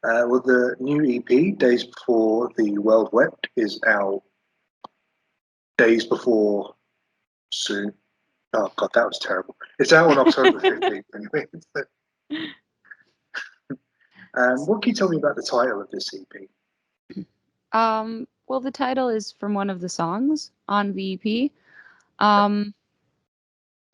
Well, the new EP, Days Before The World Wept, is out days before soon. Oh, God, that was terrible. It's out on October 15th, anyway. What can you tell me about the title of this EP? Well, the title is from one of the songs on the EP. Um,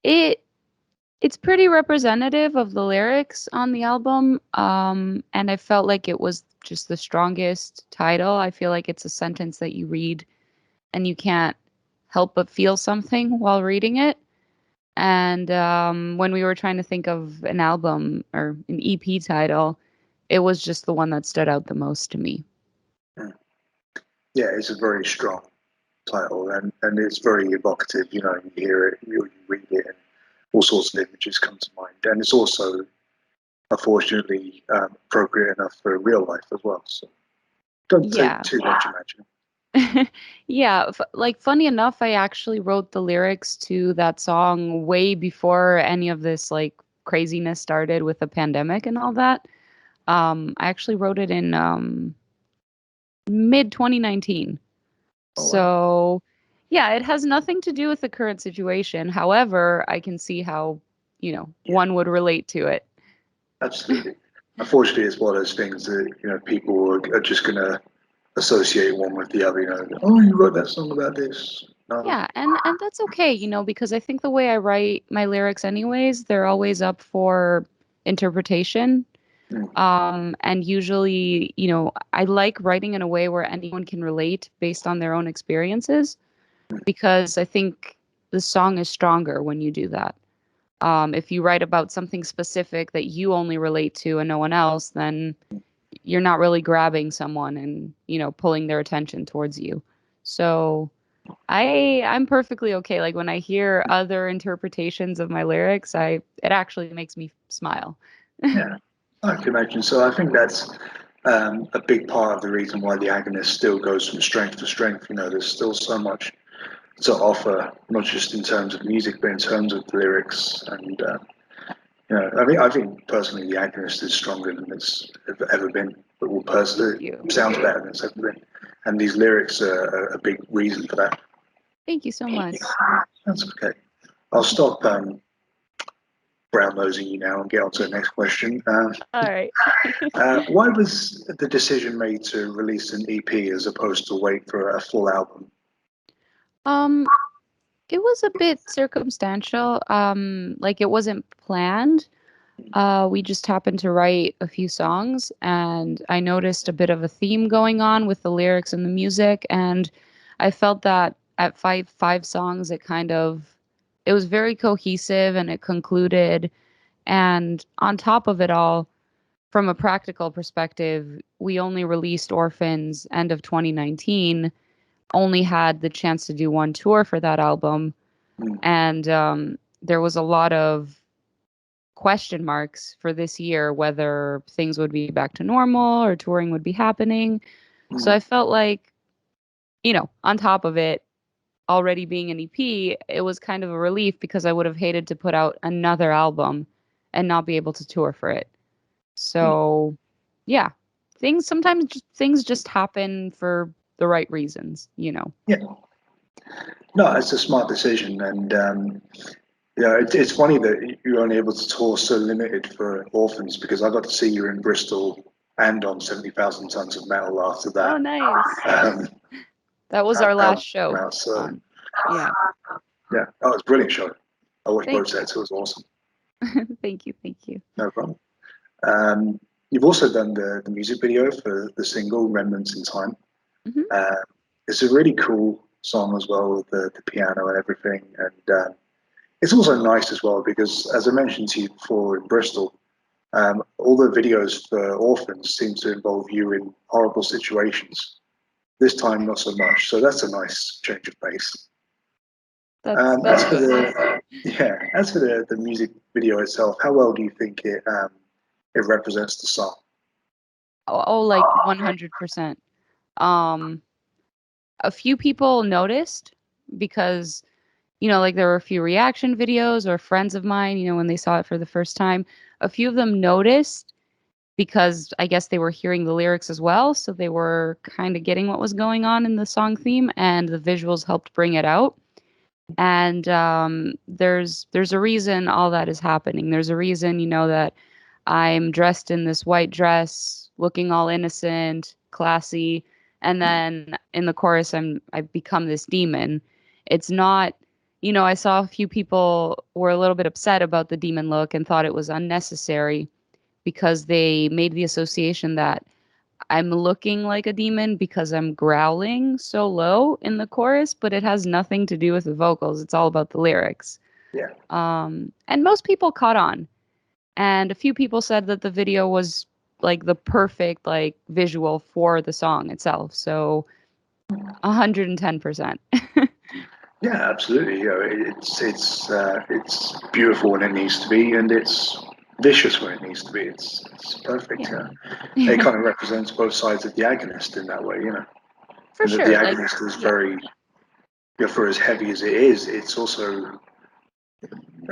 it's pretty representative of the lyrics on the album. And I felt like it was just the strongest title. I feel like it's a sentence that you read and you can't help but feel something while reading it. And when we were trying to think of an album or an EP title, it was just the one that stood out the most to me. Yeah, it's a very strong title, and it's very evocative. You know, you hear it, you read it, and all sorts of images come to mind. And it's also, unfortunately, appropriate enough for real life as well. So don't take too much imagining. Yeah, like funny enough, I actually wrote the lyrics to that song way before any of this like craziness started with the pandemic and all that. I actually wrote it in mid 2019. So, yeah, it has nothing to do with the current situation. However, I can see how, one would relate to it. Absolutely. Unfortunately, it's one of those things that, people are just going to associate one with the other. Oh, you wrote that song about this. No. Yeah, and that's okay, because I think the way I write my lyrics anyways, they're always up for interpretation. And usually, I like writing in a way where anyone can relate based on their own experiences, because I think the song is stronger when you do that. If you write about something specific that you only relate to and no one else, then you're not really grabbing someone and, pulling their attention towards you. So I'm perfectly okay. Like when I hear other interpretations of my lyrics, it actually makes me smile. Yeah, I can imagine. So I think that's a big part of the reason why the Agonist still goes from strength to strength. There's still so much to offer, not just in terms of music, but in terms of the lyrics. And I think personally, the Agonist is stronger than it's ever been. But personally, it sounds better than it's ever been. And these lyrics are a big reason for that. Thank you so much. That's okay. I'll stop brown nosing you now and get on to the next question. All right. Why was the decision made to release an EP as opposed to wait for a full album? It was a bit circumstantial. Like it wasn't planned. We just happened to write a few songs, and I noticed a bit of a theme going on with the lyrics and the music, and I felt that at five songs, it was very cohesive and it concluded. And on top of it all, from a practical perspective, we only released Orphans end of 2019, only had the chance to do one tour for that album. And there was a lot of question marks for this year, whether things would be back to normal or touring would be happening. So I felt like, on top of it already being an EP, it was kind of a relief because I would have hated to put out another album and not be able to tour for it. So, yeah, things just happen for the right reasons. Yeah. No, it's a smart decision, and it's funny that you're only able to tour so limited for Orphans, because I got to see you in Bristol and on 70,000 Tons of Metal after that. Oh, nice. That was our last show. Yeah. Yeah. Oh, it was a brilliant show. I watched both sets. It was awesome. Thank you. No problem. You've also done the music video for the single Remnants in Time. It's a really cool song as well, with the piano and everything. And it's also nice as well because, as I mentioned to you before, in Bristol, all the videos for Orphans seem to involve you in horrible situations. This time, not so much. So that's a nice change of pace. As for the music video itself, how well do you think it represents the song? Oh, like 100%. A few people noticed because, like there were a few reaction videos or friends of mine, when they saw it for the first time, a few of them noticed. because I guess they were hearing the lyrics as well, so they were kind of getting what was going on in the song theme, and the visuals helped bring it out. And there's a reason all that is happening. There's a reason, that I'm dressed in this white dress, looking all innocent, classy, and then in the chorus I've become this demon. It's not, I saw a few people were a little bit upset about the demon look and thought it was unnecessary because they made the association that I'm looking like a demon because I'm growling so low in the chorus, but it has nothing to do with the vocals. It's all about the lyrics. Yeah. And most people caught on. And a few people said that the video was like the perfect like visual for the song itself. So 110%. Yeah, absolutely. It's beautiful when it needs to be, and it's vicious when it needs to be. It's perfect. Yeah. It kind of represents both sides of the agonist in that way, For and that the sure. Like, agonist is very, for as heavy as it is, it's also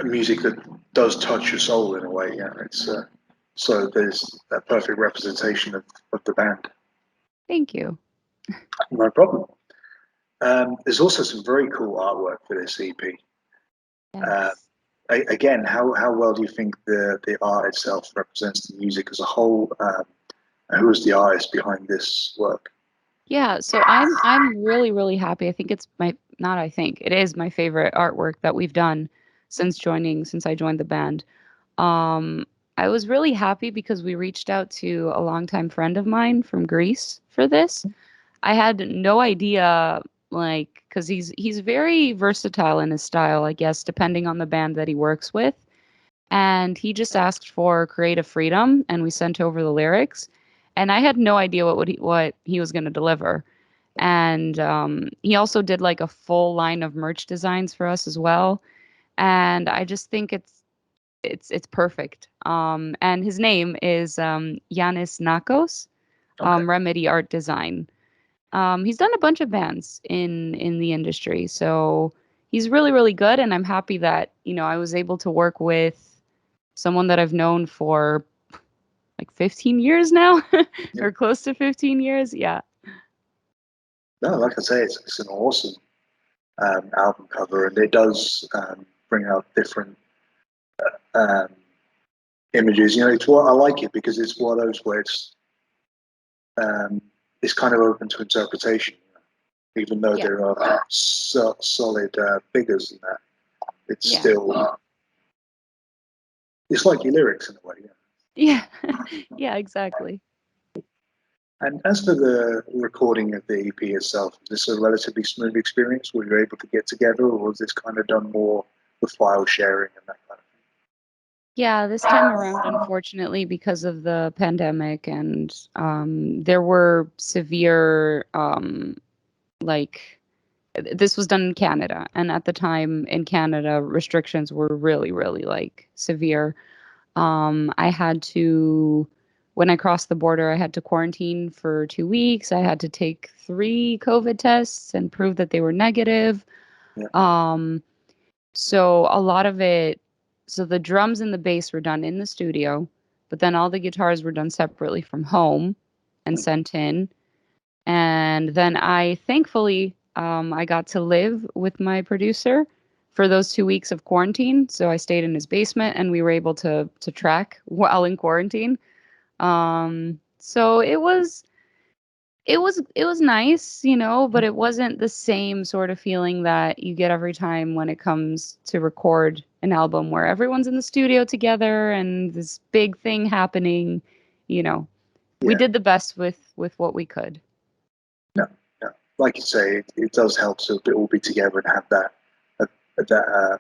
music that does touch your soul in a way. Yeah, it's so there's a perfect representation of the band. thank you. No problem. There's also some very cool artwork for this EP. Yes. Again, how well do you think the art itself represents the music as a whole? And who is the artist behind this work? Yeah, so I'm really really happy. I think it's my not I think it is my favorite artwork that we've done since I joined the band. Um I was really happy because we reached out to a longtime friend of mine from Greece for this. I had no idea, like, because he's very versatile in his style, I guess, depending on the band that he works with. And he just asked for creative freedom, and we sent over the lyrics. And I had no idea what he was going to deliver. And he also did like a full line of merch designs for us as well. And I just think it's perfect. And his name is Yanis Nakos, Okay. Remedy Art Design. He's done a bunch of bands in the industry, so he's really really good, and I'm happy that I was able to work with someone that I've known for like 15 years now, Yeah. or close to 15 years. Yeah, No, like I say, it's an awesome album cover, and it does bring out different um, images. It's what I like it because it's one of those where it's kind of open to interpretation. Even though yeah, there are solid figures in that, it's yeah, still it's like your lyrics in a way. Yeah. yeah, yeah, exactly. And as for the recording of the EP itself, is this a relatively smooth experience? Were you able to get together, or was this kind of done more with file sharing and that kind of Yeah, this time around, unfortunately, because of the pandemic, and there were severe like this was done in Canada, and at the time in Canada restrictions were really really like severe. I had to When I crossed the border, I had to quarantine for 2 weeks. I had to take 3 COVID tests and prove that they were negative. thing? um so a lot of it so the drums and the bass were done in the studio, but then all the guitars were done separately from home and Yeah. sent in. And then I thankfully I got to live with my producer for those 2 weeks of quarantine. So I stayed in his basement, and we were able to track while in quarantine. So it was nice, but it wasn't the same sort of feeling that you get every time when it comes to record an album where everyone's in the studio together and this big thing happening. You know, we Yeah. did the best with what we could. No, no. Like you say, it does help to all be together and have that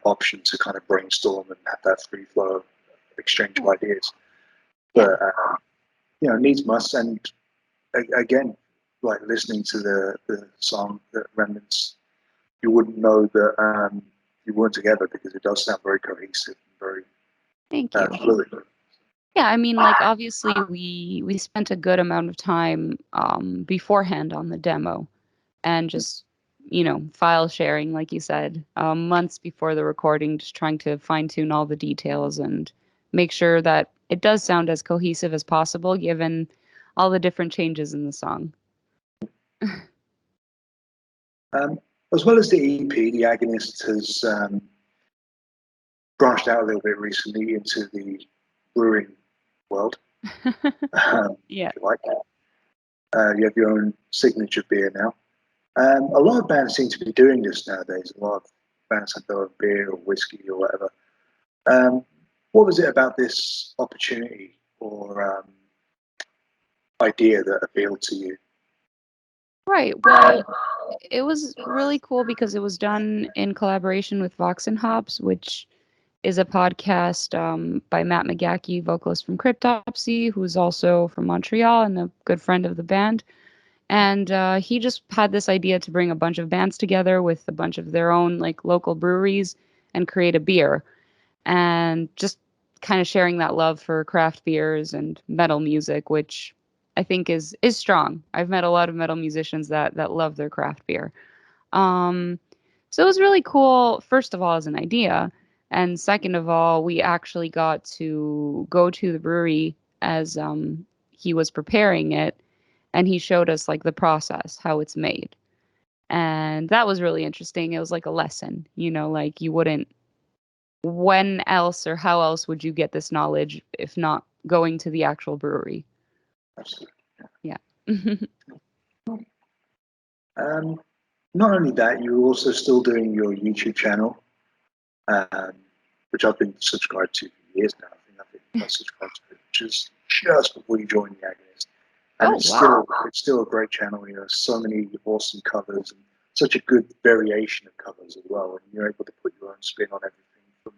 option to kind of brainstorm and have that free flow of exchange of ideas. Yeah. But needs must. And again, like listening to the song, the Remnants, you wouldn't know that you weren't together because it does sound very cohesive and very Thank you. fluid. Yeah, I mean, like obviously we spent a good amount of time beforehand on the demo, and just file sharing, like you said, months before the recording, just trying to fine tune all the details and make sure that it does sound as cohesive as possible given all the different changes in the song. As well as the EP, the Agonist has branched out a little bit recently into the brewing world. Yeah. If you like. You have your own signature beer now. A lot of bands seem to be doing this nowadays. A lot of bands have their own beer or whiskey or whatever. What was it about this opportunity or idea that appealed to you? Right. Well, it was really cool because it was done in collaboration with Vox and Hops, which is a podcast by Matt McGachy, vocalist from Cryptopsy, who's also from Montreal and a good friend of the band. And he just had this idea to bring a bunch of bands together with a bunch of their own like local breweries and create a beer. And just kind of sharing that love for craft beers and metal music, which I think is strong. I've met a lot of metal musicians that love their craft beer. Um, so it was really cool, first of all, as an idea. And second of all, we actually got to go to the brewery as he was preparing it. And he showed us like the process, how it's made. And that was really interesting. It was like a lesson, like you wouldn't, when else or how else would you get this knowledge if not going to the actual brewery? Absolutely. Yeah. Not only that, you're also still doing your YouTube channel, which I've been subscribed to for years now. I think I subscribed to it just before you joined the Agonist. And it's still a great channel. So many awesome covers and such a good variation of covers as well. And you're able to put your own spin on everything from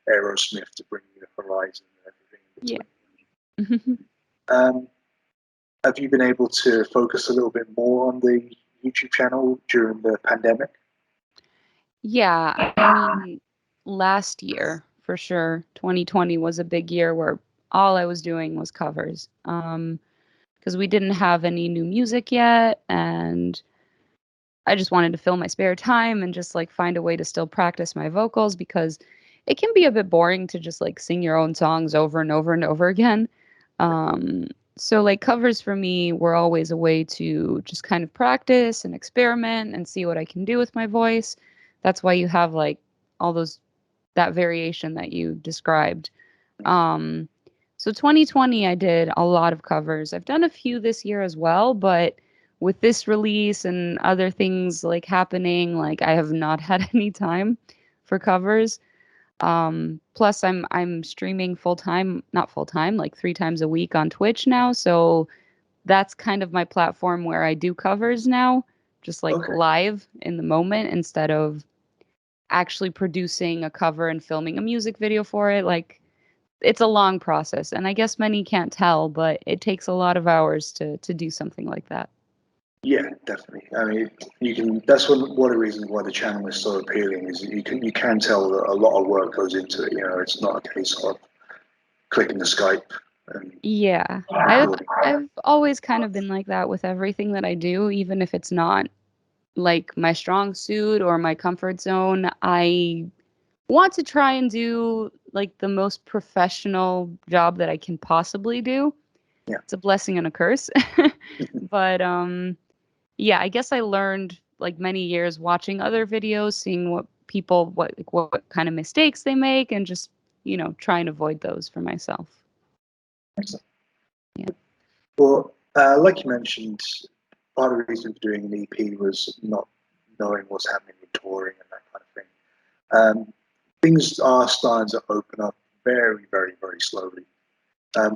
Aerosmith to Bring Me the Horizon and everything. Yeah. Have you been able to focus a little bit more on the YouTube channel during the pandemic? Yeah. I mean, last year, for sure, 2020 was a big year where all I was doing was covers. Because we didn't have any new music yet, and I just wanted to fill my spare time and just like find a way to still practice my vocals because it can be a bit boring to just like sing your own songs over and over and over again. So like covers for me were always a way to just kind of practice and experiment and see what I can do with my voice. That's why you have like all that variation that you described. So 2020 I did a lot of covers. I've done a few this year as well, but with this release and other things like happening, like I have not had any time for covers. Plus I'm streaming not full time, like 3 times a week on Twitch now. So that's kind of my platform where I do covers now, just like live in the moment instead of actually producing a cover and filming a music video for it. Like it's a long process, and I guess many can't tell, but it takes a lot of hours to do something like that. Yeah, definitely. I mean, you can. That's one of the reasons why the channel is so appealing. Is you can tell that a lot of work goes into it. It's not a case of clicking the Skype. Yeah, I've always kind of been like that with everything that I do, even if it's not like my strong suit or my comfort zone. I want to try and do like the most professional job that I can possibly do. Yeah. It's a blessing and a curse. But yeah, I guess I learned like many years watching other videos, seeing what kind of mistakes they make and just, try and avoid those for myself. Excellent. Yeah. Well, like you mentioned, part of the reason for doing an EP was not knowing what's happening with touring and that kind of thing. Things are starting to open up very, very, very slowly.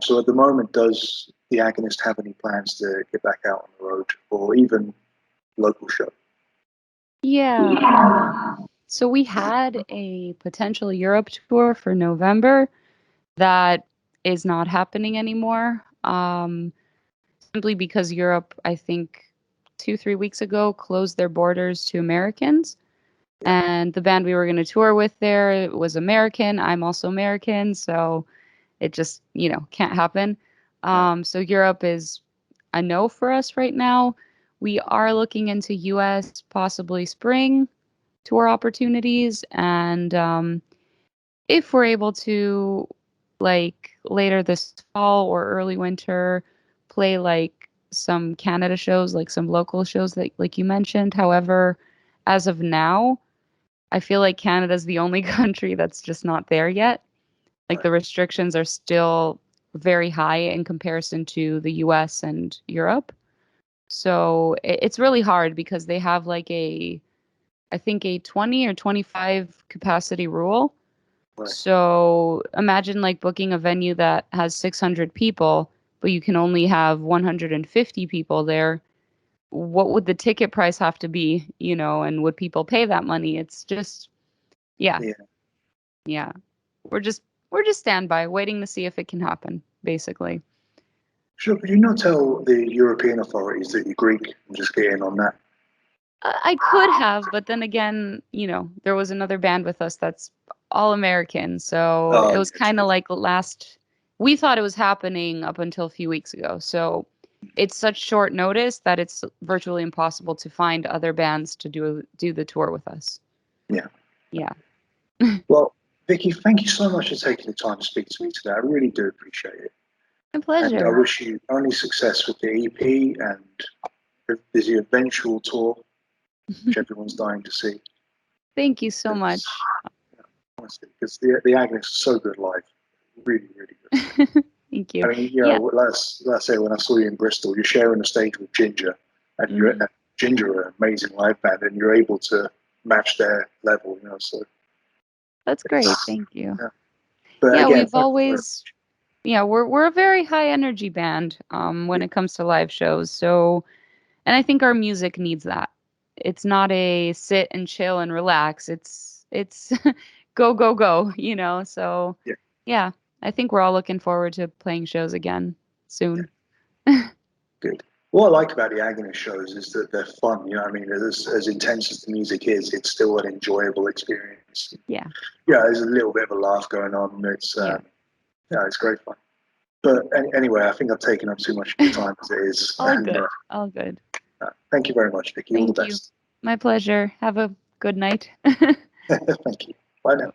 So at the moment, does the Agonist have any plans to get back out on the road or even local show? Yeah. So we had a potential Europe tour for November that is not happening anymore. Simply because Europe, I think 2-3 weeks ago, closed their borders to Americans. And the band we were going to tour with there was American. I'm also American. So it just, can't happen. So Europe is a no for us right now. We are looking into US, possibly spring tour opportunities. And if we're able to, like, later this fall or early winter play like some Canada shows, like some local shows that like you mentioned. However, as of now, I feel like Canada's the only country that's just not there yet. Like the restrictions are still very high in comparison to the US and Europe. So it's really hard because they have like I think a 20 or 25 capacity rule. Right. So imagine like booking a venue that has 600 people, but you can only have 150 people there. What would the ticket price have to be, you know, and would people pay that money? It's just, yeah. Yeah. Yeah. We're just standby, waiting to see if it can happen, basically. Sure, could you not tell the European authorities that you're Greek and just get in on that? I could have, but then again, you know, there was another band with us that's all American. So Oh, it was yeah, kind true. of like we thought it was happening up until a few weeks ago. So it's such short notice that it's virtually impossible to find other bands to do the tour with us. Yeah. Yeah. Well, Vicky, thank you so much for taking the time to speak to me today. I really do appreciate it. My And pleasure. I wish you only success with the EP and the eventual tour, which everyone's dying to see. Thank you so much. Honestly, because the Agonist is so good live. Really, really good. Thank you. I mean, you Yeah. know, let's say when I saw you in Bristol, you're sharing a stage with Ginger, and you're Ginger are an amazing live band, and you're able to match their level, you know. So That's great. Thank you. Yeah. But Yeah, again, we've always we're a very high energy band when it comes to live shows. So, and I think our music needs that. It's not a sit and chill and relax. It's go go go, you know. So, yeah, I think we're all looking forward to playing shows again soon. good. What I like about the Agonist shows is that they're fun. You know, I mean, as intense as the music is, it's still an enjoyable experience. Yeah. Yeah, there's a little bit of a laugh going on. It's it's great fun. But anyway, I think I've taken up too much of your time as it is. All good. All good. Thank you very much, Vicky. All the best. My pleasure. Have a good night. Thank you. Bye now.